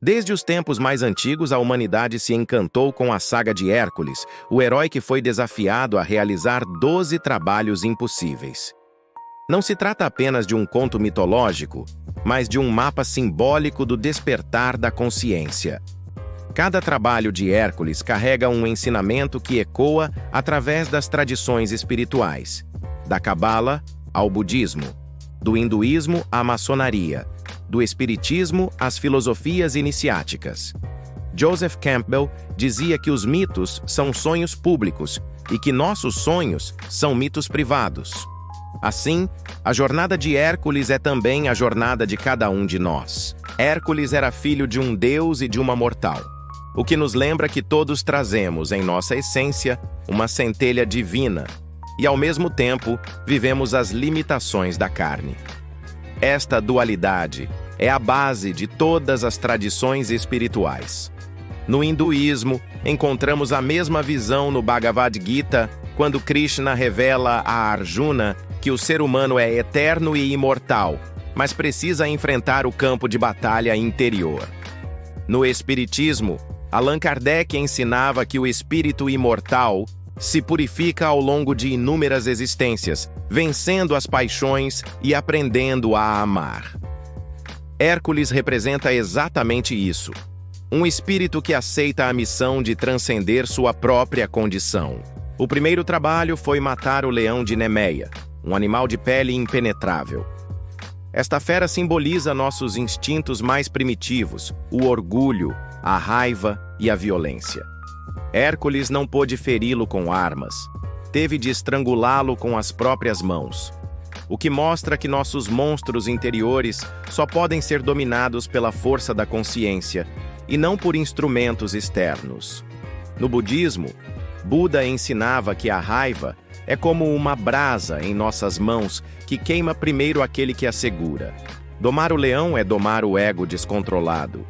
Desde os tempos mais antigos, a humanidade se encantou com a saga de Hércules, o herói que foi desafiado a realizar 12 trabalhos impossíveis. Não se trata apenas de um conto mitológico, mas de um mapa simbólico do despertar da consciência. Cada trabalho de Hércules carrega um ensinamento que ecoa através das tradições espirituais, da Cabala ao budismo, do hinduísmo à maçonaria, do espiritismo às filosofias iniciáticas. Joseph Campbell dizia que os mitos são sonhos públicos e que nossos sonhos são mitos privados. Assim, a jornada de Hércules é também a jornada de cada um de nós. Hércules era filho de um deus e de uma mortal, o que nos lembra que todos trazemos em nossa essência uma centelha divina e, ao mesmo tempo, vivemos as limitações da carne. Esta dualidade é a base de todas as tradições espirituais. No hinduísmo, encontramos a mesma visão no Bhagavad Gita, quando Krishna revela a Arjuna que o ser humano é eterno e imortal, mas precisa enfrentar o campo de batalha interior. No espiritismo, Allan Kardec ensinava que o espírito imortal se purifica ao longo de inúmeras existências, vencendo as paixões e aprendendo a amar. Hércules representa exatamente isso. Um espírito que aceita a missão de transcender sua própria condição. O primeiro trabalho foi matar o leão de Nemeia, um animal de pele impenetrável. Esta fera simboliza nossos instintos mais primitivos, o orgulho, a raiva e a violência. Hércules não pôde feri-lo com armas. Teve de estrangulá-lo com as próprias mãos. O que mostra que nossos monstros interiores só podem ser dominados pela força da consciência e não por instrumentos externos. No budismo, Buda ensinava que a raiva é como uma brasa em nossas mãos que queima primeiro aquele que a segura. Domar o leão é domar o ego descontrolado.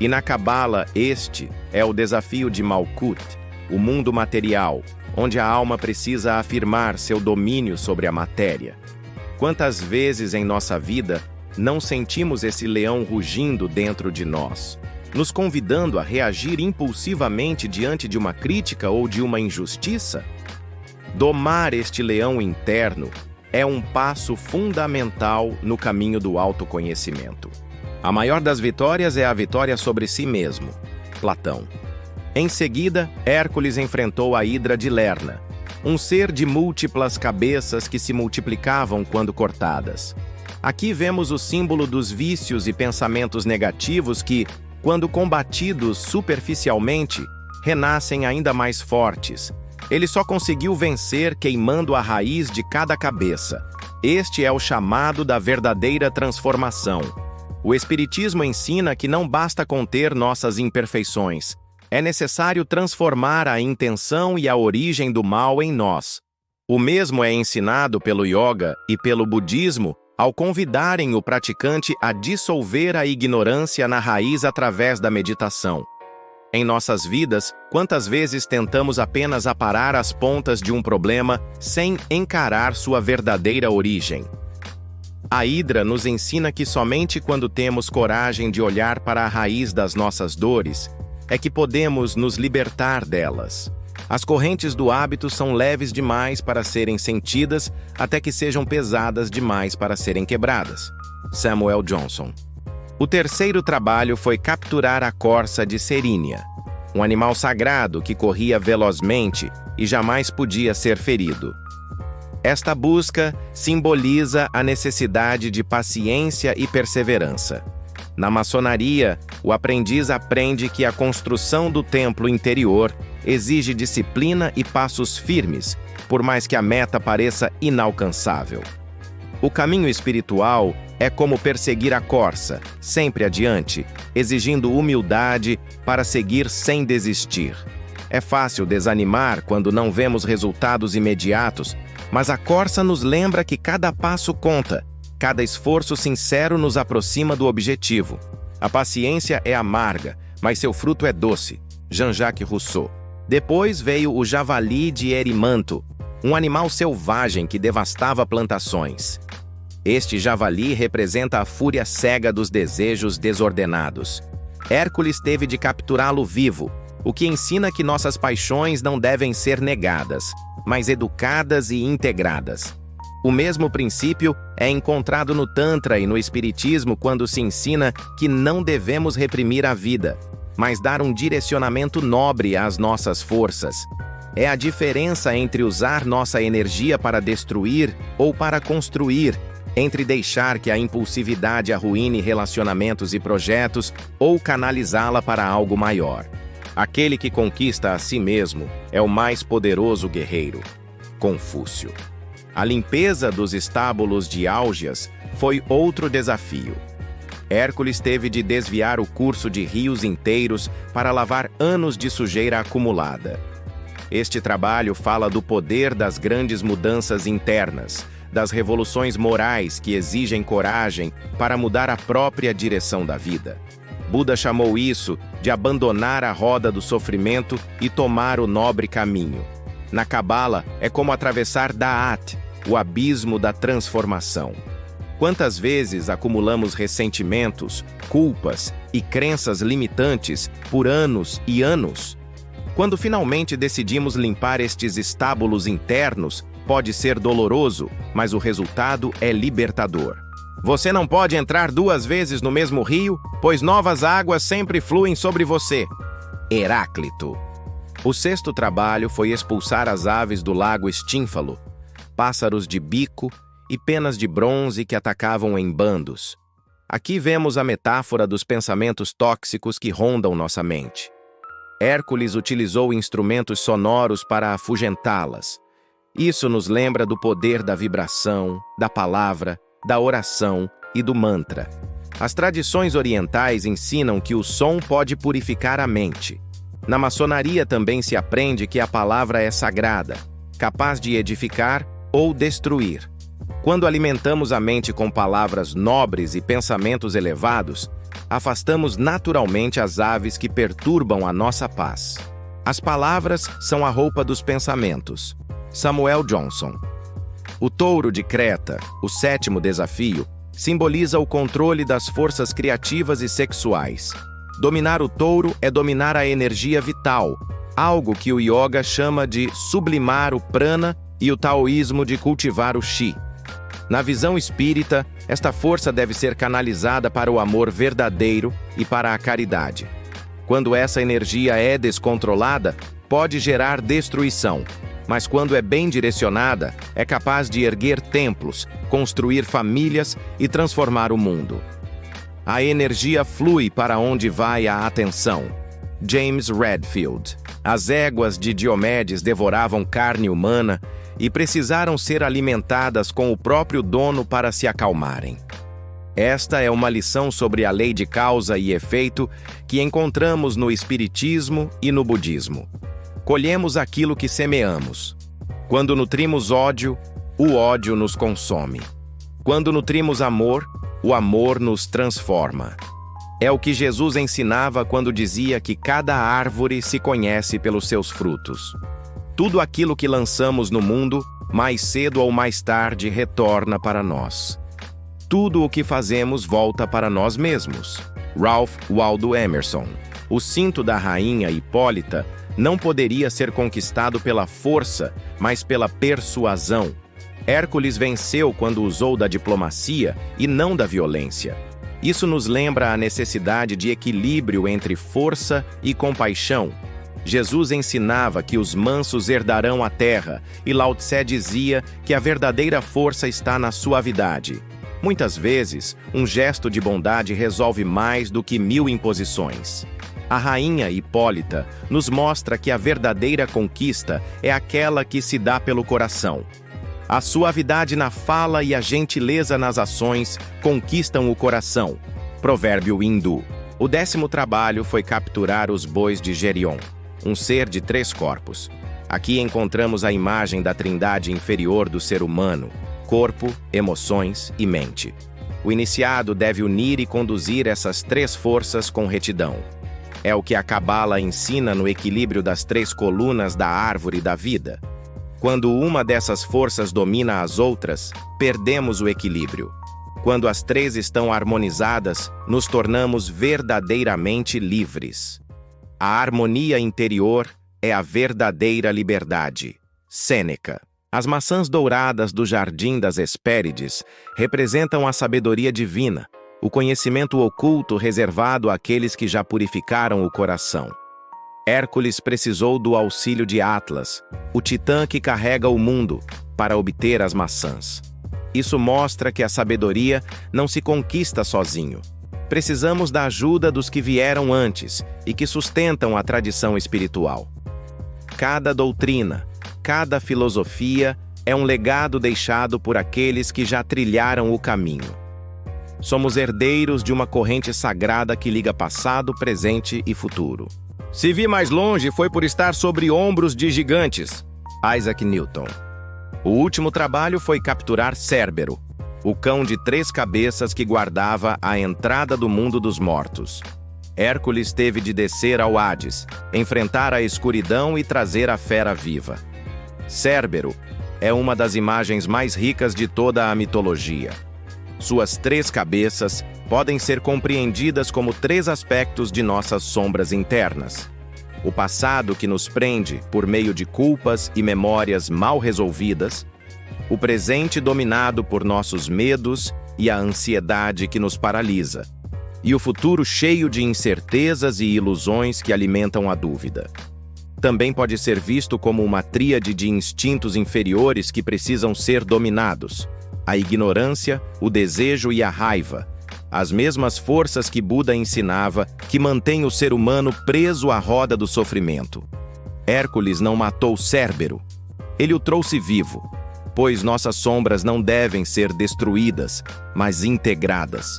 E na Cabala, este é o desafio de Malkuth, o mundo material, onde a alma precisa afirmar seu domínio sobre a matéria. Quantas vezes em nossa vida não sentimos esse leão rugindo dentro de nós, nos convidando a reagir impulsivamente diante de uma crítica ou de uma injustiça? Domar este leão interno é um passo fundamental no caminho do autoconhecimento. A maior das vitórias é a vitória sobre si mesmo. Platão. Em seguida, Hércules enfrentou a Hidra de Lerna, um ser de múltiplas cabeças que se multiplicavam quando cortadas. Aqui vemos o símbolo dos vícios e pensamentos negativos que, quando combatidos superficialmente, renascem ainda mais fortes. Ele só conseguiu vencer queimando a raiz de cada cabeça. Este é o chamado da verdadeira transformação. O Espiritismo ensina que não basta conter nossas imperfeições. É necessário transformar a intenção e a origem do mal em nós. O mesmo é ensinado pelo Yoga e pelo Budismo ao convidarem o praticante a dissolver a ignorância na raiz através da meditação. Em nossas vidas, quantas vezes tentamos apenas aparar as pontas de um problema sem encarar sua verdadeira origem? A Hidra nos ensina que somente quando temos coragem de olhar para a raiz das nossas dores é que podemos nos libertar delas. As correntes do hábito são leves demais para serem sentidas até que sejam pesadas demais para serem quebradas. Samuel Johnson. O terceiro trabalho foi capturar a corça de Serínia, um animal sagrado que corria velozmente e jamais podia ser ferido. Esta busca simboliza a necessidade de paciência e perseverança. Na maçonaria, o aprendiz aprende que a construção do templo interior exige disciplina e passos firmes, por mais que a meta pareça inalcançável. O caminho espiritual é como perseguir a corça, sempre adiante, exigindo humildade para seguir sem desistir. É fácil desanimar quando não vemos resultados imediatos, mas a corça nos lembra que cada passo conta, cada esforço sincero nos aproxima do objetivo. A paciência é amarga, mas seu fruto é doce. Jean-Jacques Rousseau. Depois veio o javali de Erimanto, um animal selvagem que devastava plantações. Este javali representa a fúria cega dos desejos desordenados. Hércules teve de capturá-lo vivo, o que ensina que nossas paixões não devem ser negadas, mas educadas e integradas. O mesmo princípio é encontrado no Tantra e no Espiritismo quando se ensina que não devemos reprimir a vida, mas dar um direcionamento nobre às nossas forças. É a diferença entre usar nossa energia para destruir ou para construir, entre deixar que a impulsividade arruine relacionamentos e projetos ou canalizá-la para algo maior. Aquele que conquista a si mesmo é o mais poderoso guerreiro. Confúcio. A limpeza dos estábulos de Álgias foi outro desafio. Hércules teve de desviar o curso de rios inteiros para lavar anos de sujeira acumulada. Este trabalho fala do poder das grandes mudanças internas, das revoluções morais que exigem coragem para mudar a própria direção da vida. Buda chamou isso de abandonar a roda do sofrimento e tomar o nobre caminho. Na Cabala, é como atravessar Da'at, o abismo da transformação. Quantas vezes acumulamos ressentimentos, culpas e crenças limitantes por anos e anos? Quando finalmente decidimos limpar estes estábulos internos, pode ser doloroso, mas o resultado é libertador. Você não pode entrar 2 vezes no mesmo rio, pois novas águas sempre fluem sobre você. Heráclito. O 6º trabalho foi expulsar as aves do lago Estínfalo, pássaros de bico e penas de bronze que atacavam em bandos. Aqui vemos a metáfora dos pensamentos tóxicos que rondam nossa mente. Hércules utilizou instrumentos sonoros para afugentá-las. Isso nos lembra do poder da vibração, da palavra, da oração e do mantra. As tradições orientais ensinam que o som pode purificar a mente. Na maçonaria também se aprende que a palavra é sagrada, capaz de edificar ou destruir. Quando alimentamos a mente com palavras nobres e pensamentos elevados, afastamos naturalmente as aves que perturbam a nossa paz. As palavras são a roupa dos pensamentos. Samuel Johnson. O touro de Creta, o 7º desafio, simboliza o controle das forças criativas e sexuais. Dominar o touro é dominar a energia vital, algo que o yoga chama de sublimar o prana e o taoísmo de cultivar o chi. Na visão espírita, esta força deve ser canalizada para o amor verdadeiro e para a caridade. Quando essa energia é descontrolada, pode gerar destruição, mas quando é bem direcionada, é capaz de erguer templos, construir famílias e transformar o mundo. A energia flui para onde vai a atenção. James Redfield. As éguas de Diomedes devoravam carne humana e precisaram ser alimentadas com o próprio dono para se acalmarem. Esta é uma lição sobre a lei de causa e efeito que encontramos no Espiritismo e no Budismo. Colhemos aquilo que semeamos. Quando nutrimos ódio, o ódio nos consome. Quando nutrimos amor, o amor nos transforma. É o que Jesus ensinava quando dizia que cada árvore se conhece pelos seus frutos. Tudo aquilo que lançamos no mundo, mais cedo ou mais tarde, retorna para nós. Tudo o que fazemos volta para nós mesmos. Ralph Waldo Emerson. O cinto da rainha Hipólita não poderia ser conquistado pela força, mas pela persuasão. Hércules venceu quando usou da diplomacia e não da violência. Isso nos lembra a necessidade de equilíbrio entre força e compaixão. Jesus ensinava que os mansos herdarão a terra, e Lao Tse dizia que a verdadeira força está na suavidade. Muitas vezes, um gesto de bondade resolve mais do que 1000 imposições. A rainha Hipólita nos mostra que a verdadeira conquista é aquela que se dá pelo coração. A suavidade na fala e a gentileza nas ações conquistam o coração. Provérbio hindu. O 10º trabalho foi capturar os bois de Gerion, um ser de 3 corpos. Aqui encontramos a imagem da trindade inferior do ser humano: corpo, emoções e mente. O iniciado deve unir e conduzir essas 3 forças com retidão. É o que a Cabala ensina no equilíbrio das 3 colunas da árvore da vida. Quando uma dessas forças domina as outras, perdemos o equilíbrio. Quando as três estão harmonizadas, nos tornamos verdadeiramente livres. A harmonia interior é a verdadeira liberdade. Sêneca. As maçãs douradas do Jardim das Hespérides representam a sabedoria divina, o conhecimento oculto reservado àqueles que já purificaram o coração. Hércules precisou do auxílio de Atlas, o titã que carrega o mundo, para obter as maçãs. Isso mostra que a sabedoria não se conquista sozinho. Precisamos da ajuda dos que vieram antes e que sustentam a tradição espiritual. Cada doutrina, cada filosofia é um legado deixado por aqueles que já trilharam o caminho. Somos herdeiros de uma corrente sagrada que liga passado, presente e futuro. Se vi mais longe, foi por estar sobre ombros de gigantes. Isaac Newton. O último trabalho foi capturar Cérbero, o cão de 3 cabeças que guardava a entrada do mundo dos mortos. Hércules teve de descer ao Hades, enfrentar a escuridão e trazer a fera viva. Cérbero é uma das imagens mais ricas de toda a mitologia. Suas 3 cabeças podem ser compreendidas como 3 aspectos de nossas sombras internas. O passado que nos prende por meio de culpas e memórias mal resolvidas, o presente dominado por nossos medos e a ansiedade que nos paralisa, e o futuro cheio de incertezas e ilusões que alimentam a dúvida. Também pode ser visto como uma tríade de instintos inferiores que precisam ser dominados: a ignorância, o desejo e a raiva, as mesmas forças que Buda ensinava que mantêm o ser humano preso à roda do sofrimento. Hércules não matou Cérbero, ele o trouxe vivo, pois nossas sombras não devem ser destruídas, mas integradas.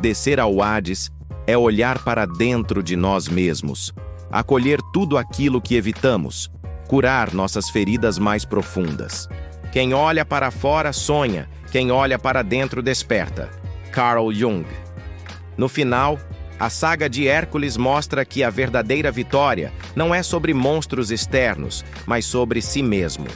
Descer ao Hades é olhar para dentro de nós mesmos, acolher tudo aquilo que evitamos, curar nossas feridas mais profundas. Quem olha para fora sonha, quem olha para dentro desperta. Carl Jung. No final, a saga de Hércules mostra que a verdadeira vitória não é sobre monstros externos, mas sobre si mesmo.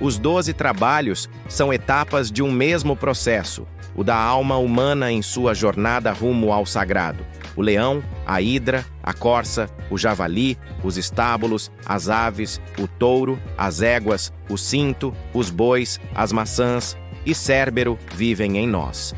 Os 12 trabalhos são etapas de um mesmo processo, o da alma humana em sua jornada rumo ao sagrado. O leão, a hidra, a corça, o javali, os estábulos, as aves, o touro, as éguas, o cinto, os bois, as maçãs e Cérbero vivem em nós.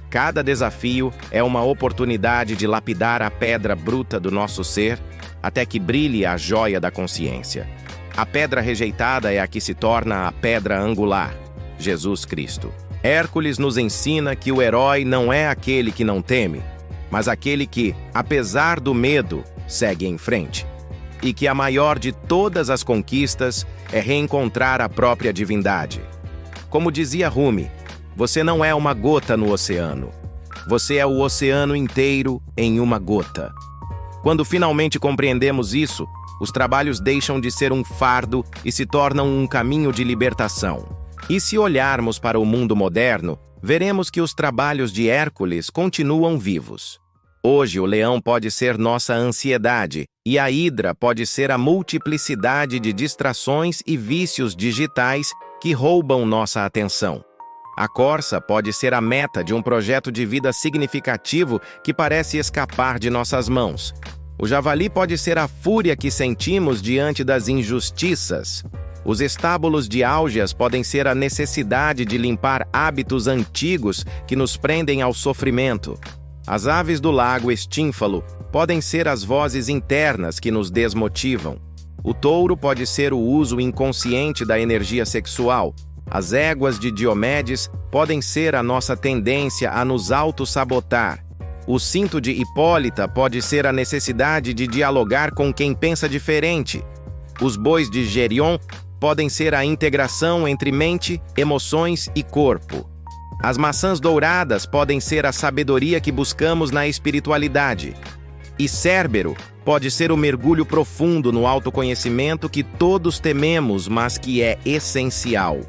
Cada desafio é uma oportunidade de lapidar a pedra bruta do nosso ser até que brilhe a joia da consciência. A pedra rejeitada é a que se torna a pedra angular, Jesus Cristo. Hércules nos ensina que o herói não é aquele que não teme, mas aquele que, apesar do medo, segue em frente. E que a maior de todas as conquistas é reencontrar a própria divindade. Como dizia Rumi, você não é uma gota no oceano. Você é o oceano inteiro em uma gota. Quando finalmente compreendemos isso, os trabalhos deixam de ser um fardo e se tornam um caminho de libertação. E se olharmos para o mundo moderno, veremos que os trabalhos de Hércules continuam vivos. Hoje, o leão pode ser nossa ansiedade e a hidra pode ser a multiplicidade de distrações e vícios digitais que roubam nossa atenção. A corça pode ser a meta de um projeto de vida significativo que parece escapar de nossas mãos. O javali pode ser a fúria que sentimos diante das injustiças. Os estábulos de Álgias podem ser a necessidade de limpar hábitos antigos que nos prendem ao sofrimento. As aves do lago Estínfalo podem ser as vozes internas que nos desmotivam. O touro pode ser o uso inconsciente da energia sexual. As éguas de Diomedes podem ser a nossa tendência a nos auto-sabotar. O cinto de Hipólita pode ser a necessidade de dialogar com quem pensa diferente. Os bois de Gerion podem ser a integração entre mente, emoções e corpo. As maçãs douradas podem ser a sabedoria que buscamos na espiritualidade. E Cérbero pode ser o mergulho profundo no autoconhecimento que todos tememos, mas que é essencial.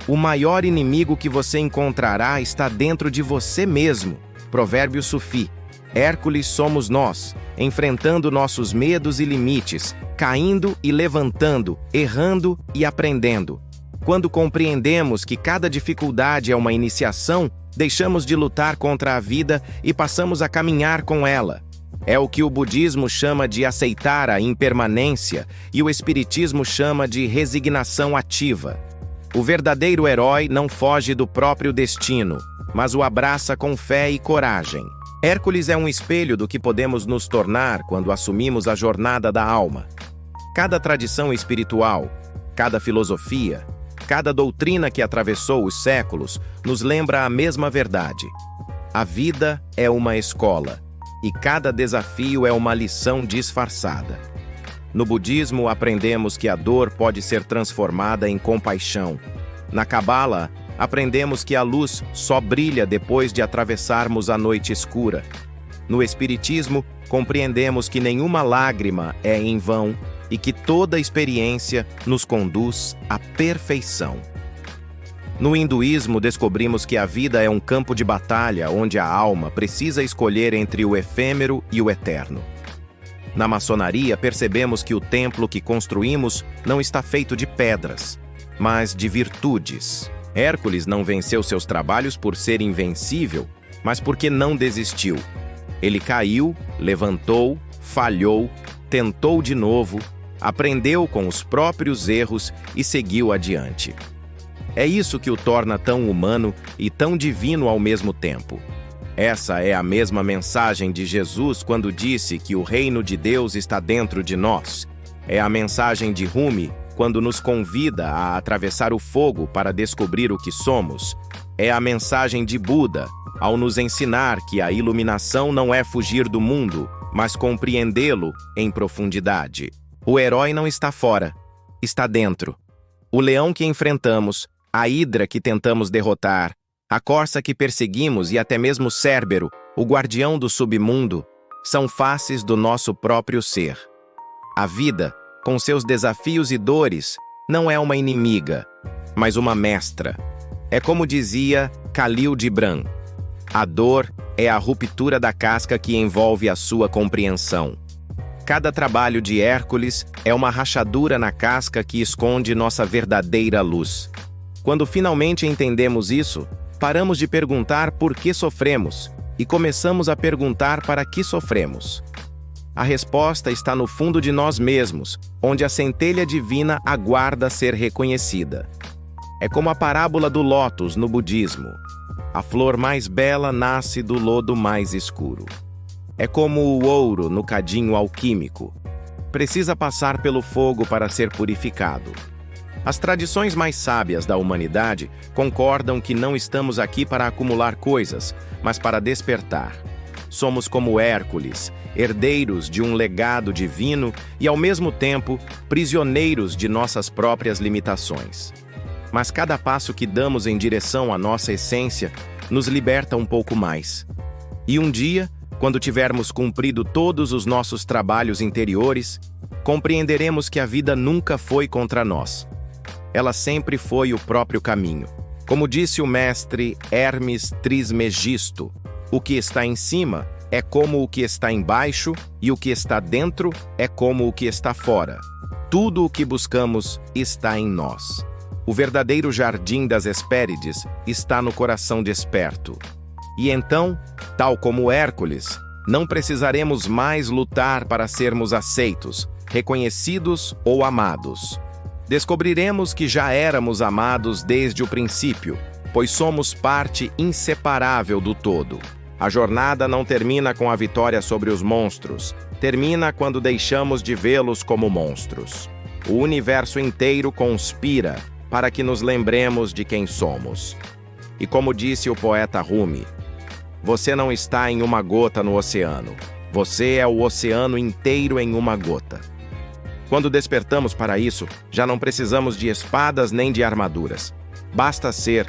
O maior inimigo que você encontrará está dentro de você mesmo. Provérbio Sufi. Hércules somos nós, enfrentando nossos medos e limites, caindo e levantando, errando e aprendendo. Quando compreendemos que cada dificuldade é uma iniciação, Deixamos de lutar contra a vida e passamos a caminhar com ela. É o que o budismo chama de aceitar a impermanência e o espiritismo chama de resignação ativa. O verdadeiro herói não foge do próprio destino, mas o abraça com fé e coragem. Hércules é um espelho do que podemos nos tornar quando assumimos a jornada da alma. Cada tradição espiritual, cada filosofia, cada doutrina que atravessou os séculos nos lembra a mesma verdade. A vida é uma escola, e cada desafio é uma lição disfarçada. No budismo, aprendemos que a dor pode ser transformada em compaixão. Na Cabala, aprendemos que a luz só brilha depois de atravessarmos a noite escura. No Espiritismo, compreendemos que nenhuma lágrima é em vão e que toda experiência nos conduz à perfeição. No hinduísmo, descobrimos que a vida é um campo de batalha onde a alma precisa escolher entre o efêmero e o eterno. Na maçonaria, percebemos que o templo que construímos não está feito de pedras, mas de virtudes. Hércules não venceu seus trabalhos por ser invencível, mas porque não desistiu. Ele caiu, levantou, falhou, tentou de novo, aprendeu com os próprios erros e seguiu adiante. É isso que o torna tão humano e tão divino ao mesmo tempo. Essa é a mesma mensagem de Jesus quando disse que o reino de Deus está dentro de nós. É a mensagem de Rumi quando nos convida a atravessar o fogo para descobrir o que somos. É a mensagem de Buda ao nos ensinar que a iluminação não é fugir do mundo, mas compreendê-lo em profundidade. O herói não está fora, está dentro. O leão que enfrentamos, a hidra que tentamos derrotar, a corça que perseguimos e até mesmo Cérbero, o guardião do submundo, são faces do nosso próprio ser. A vida, com seus desafios e dores, não é uma inimiga, mas uma mestra. É como dizia Khalil Gibran, a dor é a ruptura da casca que envolve a sua compreensão. Cada trabalho de Hércules é uma rachadura na casca que esconde nossa verdadeira luz. Quando finalmente entendemos isso, paramos de perguntar por que sofremos e começamos a perguntar para que sofremos. A resposta está no fundo de nós mesmos, onde a centelha divina aguarda ser reconhecida. É como a parábola do lótus no budismo. A flor mais bela nasce do lodo mais escuro. É como o ouro no cadinho alquímico. Precisa passar pelo fogo para ser purificado. As tradições mais sábias da humanidade concordam que não estamos aqui para acumular coisas, mas para despertar. Somos como Hércules, herdeiros de um legado divino e, ao mesmo tempo, prisioneiros de nossas próprias limitações. Mas cada passo que damos em direção à nossa essência nos liberta um pouco mais. E um dia, quando tivermos cumprido todos os nossos trabalhos interiores, compreenderemos que a vida nunca foi contra nós. Ela sempre foi o próprio caminho. Como disse o mestre Hermes Trismegisto, o que está em cima é como o que está embaixo e o que está dentro é como o que está fora. Tudo o que buscamos está em nós. O verdadeiro jardim das Hespérides está no coração desperto. E então, tal como Hércules, não precisaremos mais lutar para sermos aceitos, reconhecidos ou amados. Descobriremos que já éramos amados desde o princípio, pois somos parte inseparável do todo. A jornada não termina com a vitória sobre os monstros, termina quando deixamos de vê-los como monstros. O universo inteiro conspira para que nos lembremos de quem somos. E como disse o poeta Rumi, você não está em uma gota no oceano. Você é o oceano inteiro em uma gota. Quando despertamos para isso, já não precisamos de espadas nem de armaduras. Basta ser